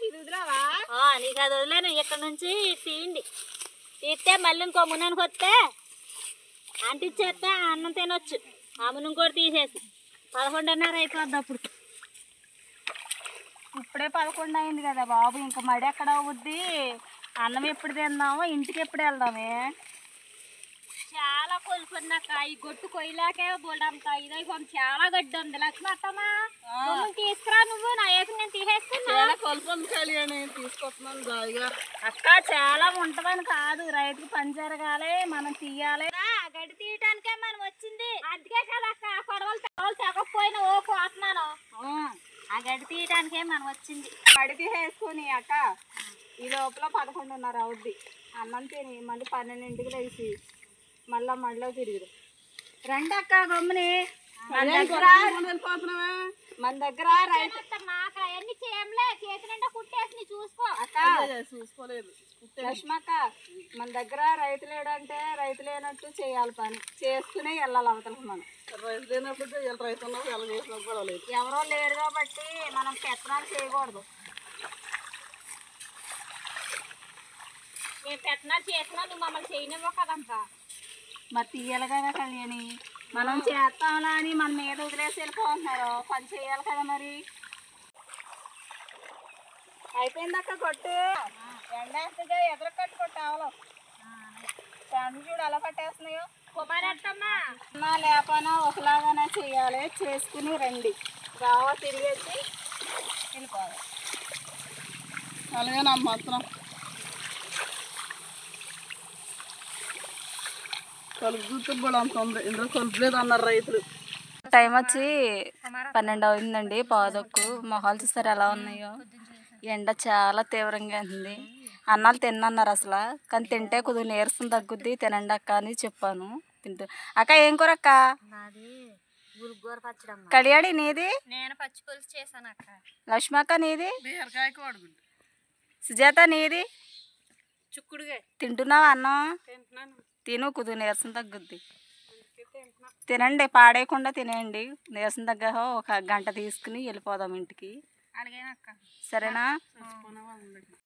నీకు అది వదిలేను. ఇక్కడ నుంచి తీయండి, తీస్తే మళ్ళీ ఇంకో మునానికి వస్తే అంటిచ్చేస్తే అన్నం తినొచ్చు. ఆ మునం కూడా తీసేసి 11:30 అయిపోద్ది. అప్పుడు ఇప్పుడే 11 అయింది కదా బాబు, ఇంకా మడి ఎక్కడ అవుద్ది? అన్నం ఎప్పుడు తిందాము, ఇంటికి ఎప్పుడు వెళ్దామే? చాలా కొలుపున్నాక ఈ గొట్టు కొయ్యలాకే బోల్డంతా ఇదే చాలా గడ్డి ఉంది. లక్ష్మి అత్తమ్మా తీసుకురా, నువ్వు నా ఏసి నేను తీసేస్తున్నా. కొలుపు కళ్యాణి తీసుకొస్తున్నాను జాయిగా. అక్క చాలా ఉంటదని కాదు, రైతుకి పని జరగాలి, మనం తీయాలి. గడ్డి తీయటానికే మనం వచ్చింది, అందుకే కదా అక్క కొడవలు తెగకపోయినా ఓ కోతున్నాను. ఆ గడ్డి తీయటానికే మనం వచ్చింది. మడి తీసేసుకుని అక్క ఈ లోపల 11:30 అవుద్ది. అన్నం తిని మళ్ళీ 12ంటికి లేచి మళ్ళా మడిలో తిరిగి రండి అక్క గమ్ముని. మన దగ్గర రైతు మాకు అవన్నీ చేయలే, చేతి నిండా కుట్టేసి చూసుకో అక్క. చూసుకోలేదు లక్ష్మక్క, మన దగ్గర రైతు లేడంటే రైతు లేనట్టు చేయాలి, పని చేసుకునే వెళ్ళాలి అవతల. మనం రైతు లేనప్పుడు ఎవరో లేరు కాబట్టి మనం పెత్తనాలు చేయకూడదు. మేము పెత్తనాలు చేసినా నువ్వు మమ్మల్ని చేయనివ్వ కదంతా. మరి తీయాలి కదా కళ్యాణి, మనం చేస్తాంలా అని మన మీద వదిలేసి వెళ్ళిపోతున్నారు, పని చేయాలి కదా మరి. అయిపోయిందక్క కొట్టు. ఎండేస్తుందిగా, ఎదురు కట్టు కొట్టావలో ఫ్యామిలీ చూడు ఎలా పట్టేస్తున్నాయో. కుమారత్తమ్మా లేపనా ఒకలాగానే చేయాలి, చేసుకుని రండి. బాగా తిరిగేసి వెళ్ళిపోవాలి. అలాగే నా మాత్రం కలుపు చూస్తే కూడా అంత ఉంది, ఇందులో కలుపు లేదు అన్నారు రైతులు. టైం వచ్చి 12 అయిందండి, పాదొక్కు. మొహాలు చూస్తారు ఎలా ఉన్నాయో. ఎండ చాలా తీవ్రంగా ఉంది. అన్నాలు తిన్నన్నారు అసలు, కానీ తింటే కొద్దిగా నీరసం తగ్గుద్ది, తినండి అక్క అని చెప్పాను. తింటూ అక్క ఏం కూర అక్క? కడియాడి నీది? నేను పచ్చి పులుసు చేశాను అక్క. లక్ష్మక్క నీది? సుజాత నీది? చుక్కుడుగా. తింటున్నావా అన్నం? తిను, కొద్దిగా నీరసం తగ్గుద్ది. తినండి, పాడేయకుండా తినేయండి. నీరసం తగ్గ ఒక గంట తీసుకుని వెళ్ళిపోదాం ఇంటికి. అలాగేనక్క. సరేనా?